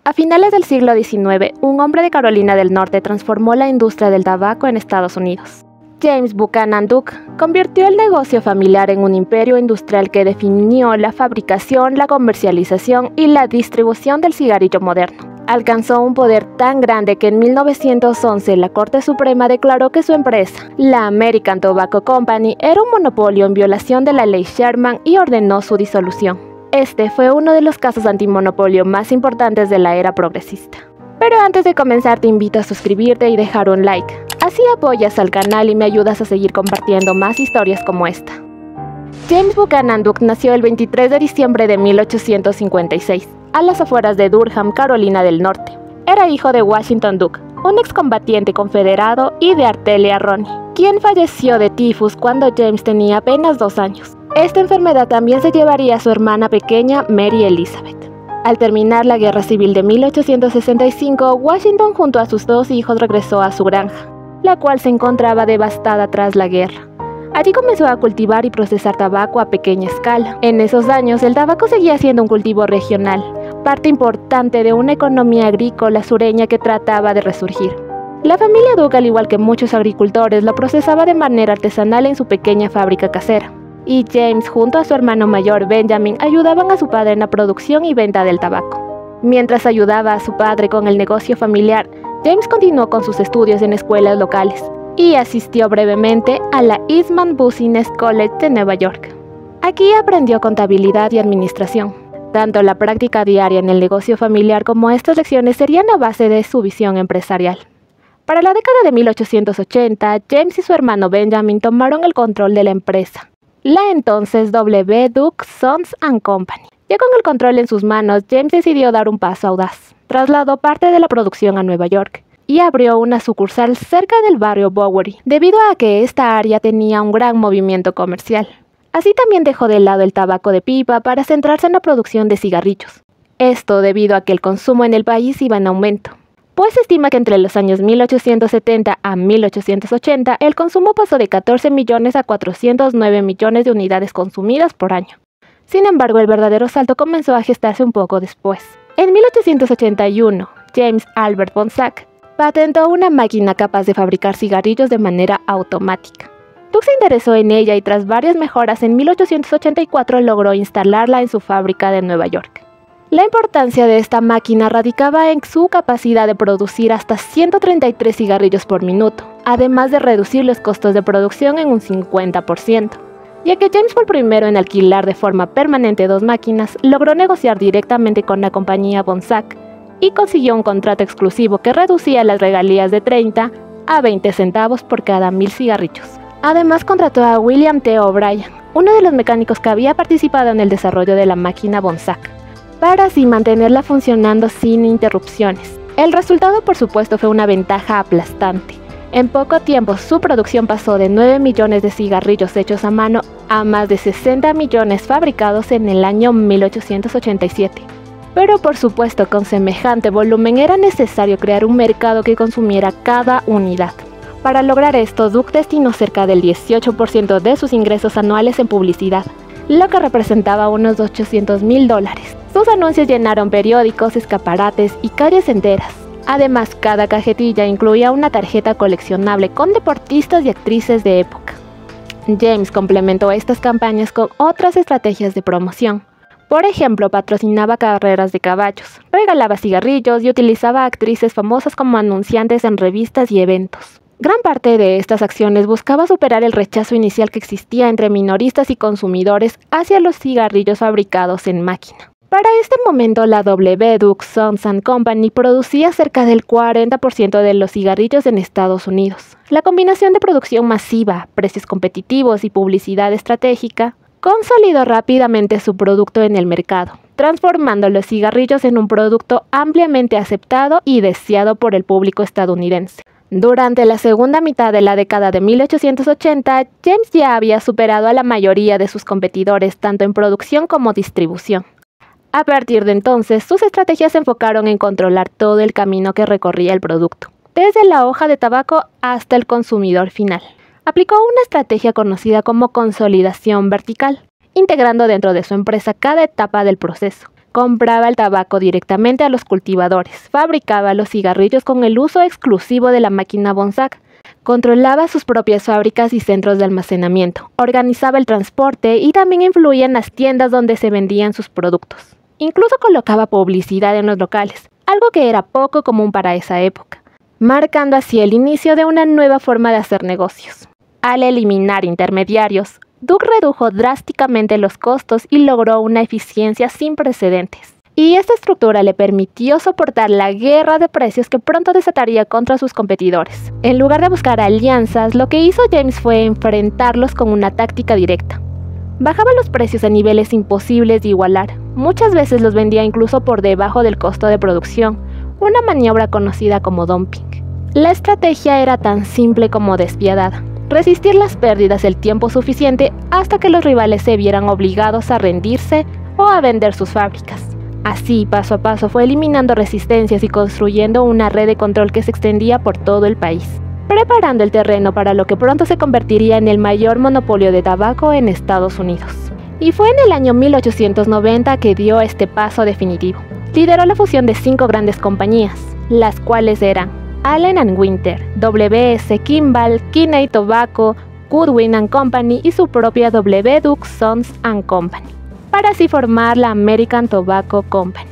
A finales del siglo XIX, un hombre de Carolina del Norte transformó la industria del tabaco en Estados Unidos. James Buchanan Duke convirtió el negocio familiar en un imperio industrial que definió la fabricación, la comercialización y la distribución del cigarrillo moderno. Alcanzó un poder tan grande que en 1911 la Corte Suprema declaró que su empresa, la American Tobacco Company, era un monopolio en violación de la ley Sherman y ordenó su disolución. Este fue uno de los casos antimonopolio más importantes de la era progresista. Pero antes de comenzar te invito a suscribirte y dejar un like. Así apoyas al canal y me ayudas a seguir compartiendo más historias como esta. James Buchanan Duke nació el 23 de diciembre de 1856, a las afueras de Durham, Carolina del Norte. Era hijo de Washington Duke, un excombatiente confederado, y de Artelia Roney, quien falleció de tifus cuando James tenía apenas 2 años. Esta enfermedad también se llevaría a su hermana pequeña, Mary Elizabeth. Al terminar la Guerra Civil de 1865, Washington junto a sus 2 hijos regresó a su granja, la cual se encontraba devastada tras la guerra. Allí comenzó a cultivar y procesar tabaco a pequeña escala. En esos años, el tabaco seguía siendo un cultivo regional, parte importante de una economía agrícola sureña que trataba de resurgir. La familia Duke, al igual que muchos agricultores, lo procesaba de manera artesanal en su pequeña fábrica casera. Y James, junto a su hermano mayor Benjamin, ayudaban a su padre en la producción y venta del tabaco. Mientras ayudaba a su padre con el negocio familiar, James continuó con sus estudios en escuelas locales y asistió brevemente a la Eastman Business College de Nueva York. Aquí aprendió contabilidad y administración. Tanto la práctica diaria en el negocio familiar como estas lecciones serían la base de su visión empresarial. Para la década de 1880, James y su hermano Benjamin tomaron el control de la empresa, la entonces W. Duke Sons & Company. Ya con el control en sus manos, James decidió dar un paso audaz. Trasladó parte de la producción a Nueva York y abrió una sucursal cerca del barrio Bowery, debido a que esta área tenía un gran movimiento comercial. Así también dejó de lado el tabaco de pipa para centrarse en la producción de cigarrillos. Esto debido a que el consumo en el país iba en aumento, pues se estima que entre los años 1870 a 1880 el consumo pasó de 14 millones a 409 millones de unidades consumidas por año. Sin embargo, el verdadero salto comenzó a gestarse un poco después. En 1881, James Albert Bonsack patentó una máquina capaz de fabricar cigarrillos de manera automática. Duke se interesó en ella y tras varias mejoras en 1884 logró instalarla en su fábrica de Nueva York. La importancia de esta máquina radicaba en su capacidad de producir hasta 133 cigarrillos por minuto, además de reducir los costos de producción en un 50%. Ya que James fue el primero en alquilar de forma permanente 2 máquinas, logró negociar directamente con la compañía Bonsack y consiguió un contrato exclusivo que reducía las regalías de 30 a 20 centavos por cada 1000 cigarrillos. Además contrató a William T. O'Brien, uno de los mecánicos que había participado en el desarrollo de la máquina Bonsack, para así mantenerla funcionando sin interrupciones. El resultado, por supuesto, fue una ventaja aplastante. En poco tiempo, su producción pasó de 9 millones de cigarrillos hechos a mano a más de 60 millones fabricados en el año 1887. Pero por supuesto, con semejante volumen era necesario crear un mercado que consumiera cada unidad. Para lograr esto, Duke destinó cerca del 18% de sus ingresos anuales en publicidad, lo que representaba unos $800,000. Sus anuncios llenaron periódicos, escaparates y calles enteras. Además, cada cajetilla incluía una tarjeta coleccionable con deportistas y actrices de época. James complementó estas campañas con otras estrategias de promoción. Por ejemplo, patrocinaba carreras de caballos, regalaba cigarrillos y utilizaba a actrices famosas como anunciantes en revistas y eventos. Gran parte de estas acciones buscaba superar el rechazo inicial que existía entre minoristas y consumidores hacia los cigarrillos fabricados en máquina. Para este momento, la W. Duke Sons & Company producía cerca del 40% de los cigarrillos en Estados Unidos. La combinación de producción masiva, precios competitivos y publicidad estratégica consolidó rápidamente su producto en el mercado, transformando los cigarrillos en un producto ampliamente aceptado y deseado por el público estadounidense. Durante la segunda mitad de la década de 1880, James ya había superado a la mayoría de sus competidores tanto en producción como distribución. A partir de entonces, sus estrategias se enfocaron en controlar todo el camino que recorría el producto, desde la hoja de tabaco hasta el consumidor final. Aplicó una estrategia conocida como consolidación vertical, integrando dentro de su empresa cada etapa del proceso, Compraba el tabaco directamente a los cultivadores, fabricaba los cigarrillos con el uso exclusivo de la máquina Bonsac, controlaba sus propias fábricas y centros de almacenamiento, organizaba el transporte y también influía en las tiendas donde se vendían sus productos. Incluso colocaba publicidad en los locales, algo que era poco común para esa época, marcando así el inicio de una nueva forma de hacer negocios. Al eliminar intermediarios, Duke redujo drásticamente los costos y logró una eficiencia sin precedentes. Y esta estructura le permitió soportar la guerra de precios que pronto desataría contra sus competidores. En lugar de buscar alianzas, lo que hizo James fue enfrentarlos con una táctica directa. Bajaba los precios a niveles imposibles de igualar. Muchas veces los vendía incluso por debajo del costo de producción, una maniobra conocida como dumping. La estrategia era tan simple como despiadada. Resistir las pérdidas el tiempo suficiente hasta que los rivales se vieran obligados a rendirse o a vender sus fábricas. Así, paso a paso, fue eliminando resistencias y construyendo una red de control que se extendía por todo el país, preparando el terreno para lo que pronto se convertiría en el mayor monopolio de tabaco en Estados Unidos. Y fue en el año 1890 que dio este paso definitivo. Lideró la fusión de 5 grandes compañías, las cuales eran Allen & Winter, W.S. Kimball, Kinney Tobacco, Goodwin & Company y su propia W. Duke Sons & Company, para así formar la American Tobacco Company.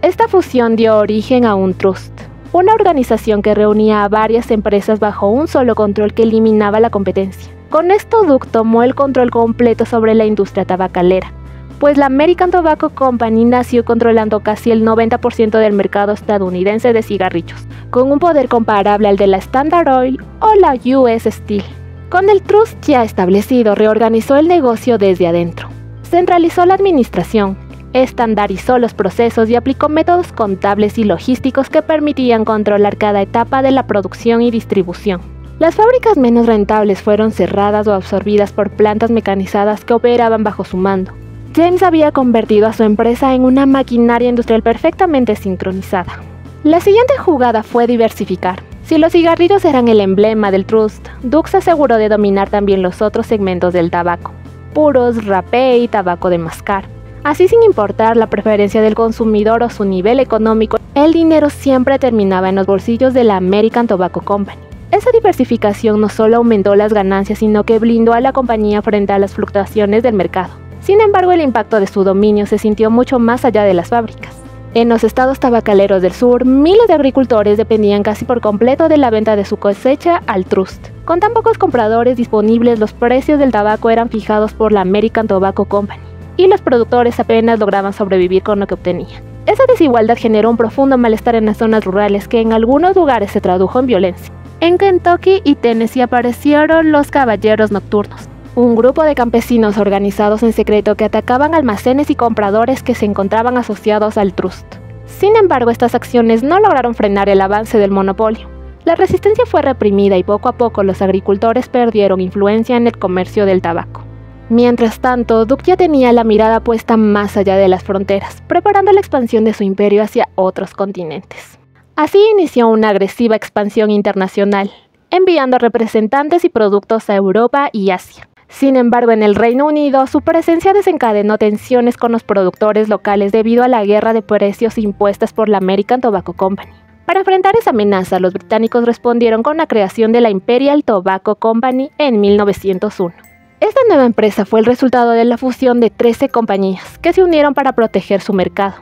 Esta fusión dio origen a un trust, una organización que reunía a varias empresas bajo un solo control que eliminaba la competencia. Con esto Duke tomó el control completo sobre la industria tabacalera, pues la American Tobacco Company nació controlando casi el 90% del mercado estadounidense de cigarrillos, con un poder comparable al de la Standard Oil o la US Steel. Con el trust ya establecido, reorganizó el negocio desde adentro. Centralizó la administración, estandarizó los procesos y aplicó métodos contables y logísticos que permitían controlar cada etapa de la producción y distribución. Las fábricas menos rentables fueron cerradas o absorbidas por plantas mecanizadas que operaban bajo su mando. James había convertido a su empresa en una maquinaria industrial perfectamente sincronizada. La siguiente jugada fue diversificar. Si los cigarrillos eran el emblema del trust, Duke se aseguró de dominar también los otros segmentos del tabaco: puros, rapé y tabaco de mascar. Así, sin importar la preferencia del consumidor o su nivel económico, el dinero siempre terminaba en los bolsillos de la American Tobacco Company. Esa diversificación no solo aumentó las ganancias, sino que blindó a la compañía frente a las fluctuaciones del mercado. Sin embargo, el impacto de su dominio se sintió mucho más allá de las fábricas. En los estados tabacaleros del sur, miles de agricultores dependían casi por completo de la venta de su cosecha al trust. Con tan pocos compradores disponibles, los precios del tabaco eran fijados por la American Tobacco Company, y los productores apenas lograban sobrevivir con lo que obtenían. Esa desigualdad generó un profundo malestar en las zonas rurales que en algunos lugares se tradujo en violencia. En Kentucky y Tennessee aparecieron los caballeros nocturnos, un grupo de campesinos organizados en secreto que atacaban almacenes y compradores que se encontraban asociados al trust. Sin embargo, estas acciones no lograron frenar el avance del monopolio. La resistencia fue reprimida y poco a poco los agricultores perdieron influencia en el comercio del tabaco. Mientras tanto, Duke ya tenía la mirada puesta más allá de las fronteras, preparando la expansión de su imperio hacia otros continentes. Así inició una agresiva expansión internacional, enviando representantes y productos a Europa y Asia. Sin embargo, en el Reino Unido, su presencia desencadenó tensiones con los productores locales debido a la guerra de precios impuestas por la American Tobacco Company. Para enfrentar esa amenaza, los británicos respondieron con la creación de la Imperial Tobacco Company en 1901. Esta nueva empresa fue el resultado de la fusión de 13 compañías que se unieron para proteger su mercado.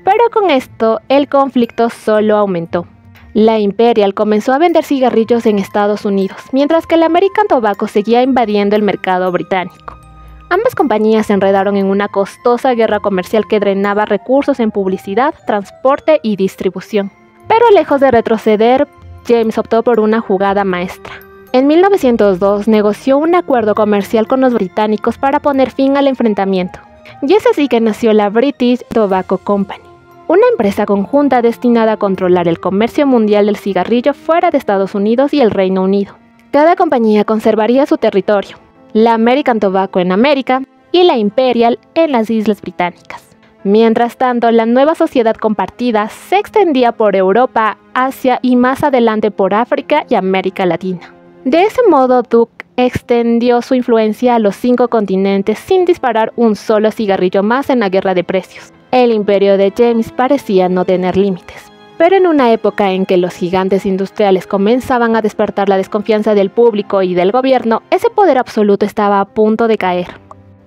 Pero con esto, el conflicto solo aumentó. La Imperial comenzó a vender cigarrillos en Estados Unidos, mientras que la American Tobacco seguía invadiendo el mercado británico. Ambas compañías se enredaron en una costosa guerra comercial que drenaba recursos en publicidad, transporte y distribución. Pero lejos de retroceder, James optó por una jugada maestra. En 1902 negoció un acuerdo comercial con los británicos para poner fin al enfrentamiento. Y es así que nació la British Tobacco Company, una empresa conjunta destinada a controlar el comercio mundial del cigarrillo fuera de Estados Unidos y el Reino Unido. Cada compañía conservaría su territorio, la American Tobacco en América y la Imperial en las Islas Británicas. Mientras tanto, la nueva sociedad compartida se extendía por Europa, Asia y más adelante por África y América Latina. De ese modo, Duke extendió su influencia a los 5 continentes sin disparar un solo cigarrillo más en la guerra de precios. El imperio de James parecía no tener límites. Pero en una época en que los gigantes industriales comenzaban a despertar la desconfianza del público y del gobierno, ese poder absoluto estaba a punto de caer.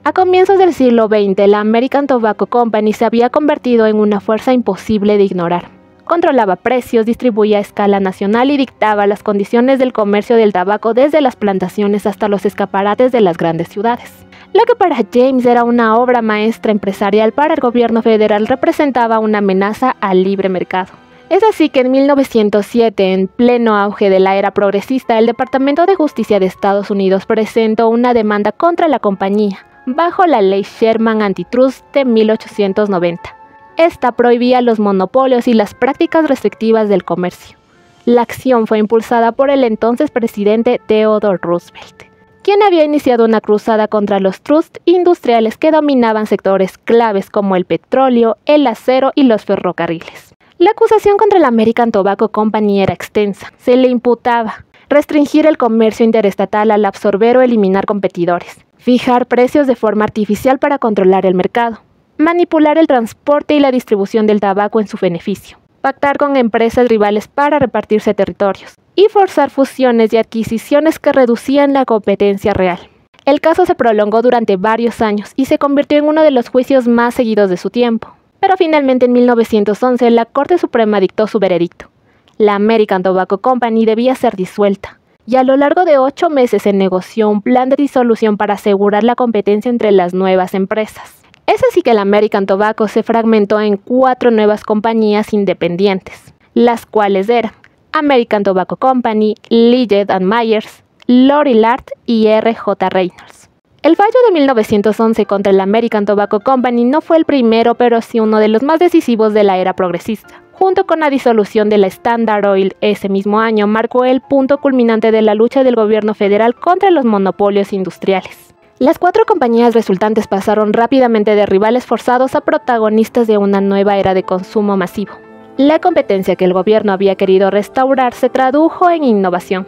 A comienzos del siglo XX, la American Tobacco Company se había convertido en una fuerza imposible de ignorar. Controlaba precios, distribuía a escala nacional y dictaba las condiciones del comercio del tabaco desde las plantaciones hasta los escaparates de las grandes ciudades. Lo que para James era una obra maestra empresarial, para el gobierno federal representaba una amenaza al libre mercado. Es así que en 1907, en pleno auge de la era progresista, el Departamento de Justicia de Estados Unidos presentó una demanda contra la compañía, bajo la ley Sherman Antitrust de 1890. Esta prohibía los monopolios y las prácticas restrictivas del comercio. La acción fue impulsada por el entonces presidente Theodore Roosevelt, quien había iniciado una cruzada contra los trusts industriales que dominaban sectores claves como el petróleo, el acero y los ferrocarriles. La acusación contra la American Tobacco Company era extensa. Se le imputaba restringir el comercio interestatal al absorber o eliminar competidores, fijar precios de forma artificial para controlar el mercado, manipular el transporte y la distribución del tabaco en su beneficio, pactar con empresas rivales para repartirse territorios y forzar fusiones y adquisiciones que reducían la competencia real. El caso se prolongó durante varios años y se convirtió en uno de los juicios más seguidos de su tiempo. Pero finalmente en 1911 la Corte Suprema dictó su veredicto. La American Tobacco Company debía ser disuelta, y a lo largo de 8 meses se negoció un plan de disolución para asegurar la competencia entre las nuevas empresas. Es así que la American Tobacco se fragmentó en 4 nuevas compañías independientes, las cuales eran American Tobacco Company, Lillet & Myers, Lorillard y R.J. Reynolds. El fallo de 1911 contra la American Tobacco Company no fue el primero, pero sí uno de los más decisivos de la era progresista. Junto con la disolución de la Standard Oil ese mismo año, marcó el punto culminante de la lucha del gobierno federal contra los monopolios industriales. Las 4 compañías resultantes pasaron rápidamente de rivales forzados a protagonistas de una nueva era de consumo masivo. La competencia que el gobierno había querido restaurar se tradujo en innovación.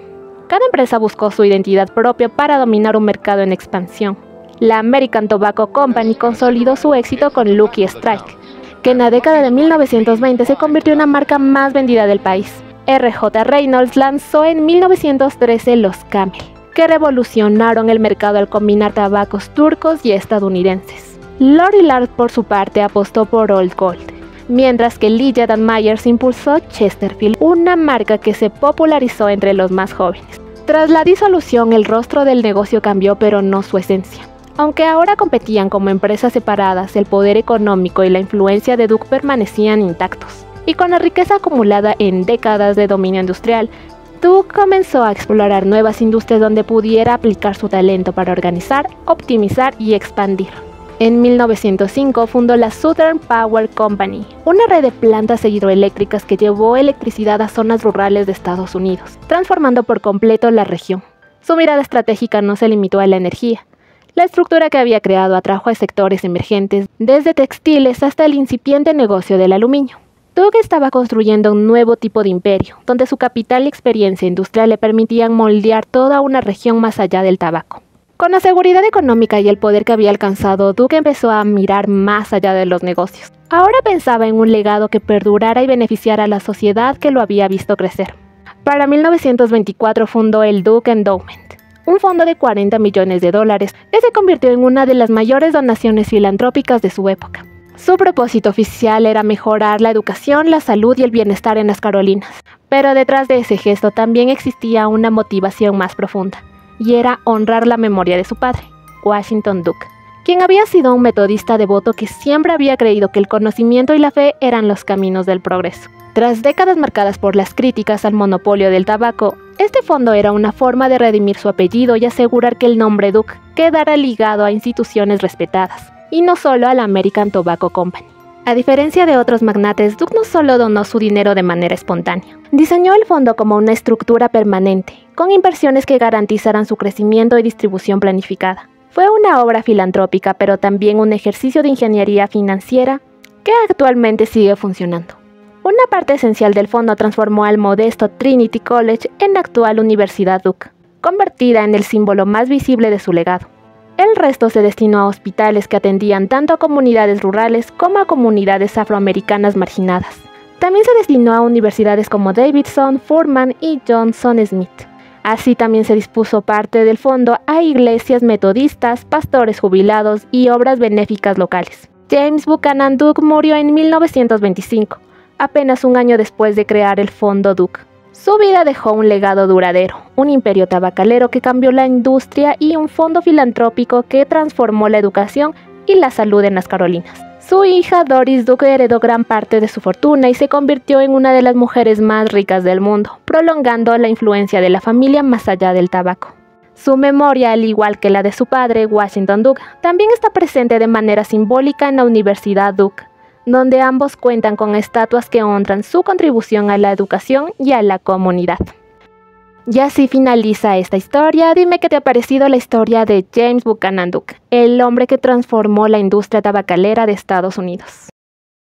Cada empresa buscó su identidad propia para dominar un mercado en expansión. La American Tobacco Company consolidó su éxito con Lucky Strike, que en la década de 1920 se convirtió en la marca más vendida del país. R.J. Reynolds lanzó en 1913 los Camel, que revolucionaron el mercado al combinar tabacos turcos y estadounidenses. Lorillard, por su parte, apostó por Old Gold, mientras que Lillet & Myers impulsó Chesterfield, una marca que se popularizó entre los más jóvenes. Tras la disolución, el rostro del negocio cambió, pero no su esencia. Aunque ahora competían como empresas separadas, el poder económico y la influencia de Duke permanecían intactos. Y con la riqueza acumulada en décadas de dominio industrial, Duke comenzó a explorar nuevas industrias donde pudiera aplicar su talento para organizar, optimizar y expandir. En 1905 fundó la Southern Power Company, una red de plantas hidroeléctricas que llevó electricidad a zonas rurales de Estados Unidos, transformando por completo la región. Su mirada estratégica no se limitó a la energía. La estructura que había creado atrajo a sectores emergentes, desde textiles hasta el incipiente negocio del aluminio. Duke estaba construyendo un nuevo tipo de imperio, donde su capital y experiencia industrial le permitían moldear toda una región más allá del tabaco. Con la seguridad económica y el poder que había alcanzado, Duke empezó a mirar más allá de los negocios. Ahora pensaba en un legado que perdurara y beneficiara a la sociedad que lo había visto crecer. Para 1924 fundó el Duke Endowment, un fondo de $40 millones que se convirtió en una de las mayores donaciones filantrópicas de su época. Su propósito oficial era mejorar la educación, la salud y el bienestar en las Carolinas. Pero detrás de ese gesto también existía una motivación más profunda, y era honrar la memoria de su padre, Washington Duke, quien había sido un metodista devoto que siempre había creído que el conocimiento y la fe eran los caminos del progreso. Tras décadas marcadas por las críticas al monopolio del tabaco, este fondo era una forma de redimir su apellido y asegurar que el nombre Duke quedara ligado a instituciones respetadas, y no solo a la American Tobacco Company. A diferencia de otros magnates, Duke no solo donó su dinero de manera espontánea. Diseñó el fondo como una estructura permanente, con inversiones que garantizaran su crecimiento y distribución planificada. Fue una obra filantrópica, pero también un ejercicio de ingeniería financiera que actualmente sigue funcionando. Una parte esencial del fondo transformó al modesto Trinity College en la actual Universidad Duke. convertida en el símbolo más visible de su legado. El resto se destinó a hospitales que atendían tanto a comunidades rurales como a comunidades afroamericanas marginadas. También se destinó a universidades como Davidson, Furman y Johnson Smith. Así también se dispuso parte del fondo a iglesias metodistas, pastores jubilados y obras benéficas locales. James Buchanan Duke murió en 1925, apenas un año después de crear el Fondo Duke. Su vida dejó un legado duradero, un imperio tabacalero que cambió la industria y un fondo filantrópico que transformó la educación y la salud en las Carolinas. Su hija Doris Duke heredó gran parte de su fortuna y se convirtió en una de las mujeres más ricas del mundo, prolongando la influencia de la familia más allá del tabaco. Su memoria, al igual que la de su padre, Washington Duke, también está presente de manera simbólica en la Universidad Duke, donde ambos cuentan con estatuas que honran su contribución a la educación y a la comunidad. Y así finaliza esta historia. Dime qué te ha parecido la historia de James Buchanan Duke, el hombre que transformó la industria tabacalera de Estados Unidos.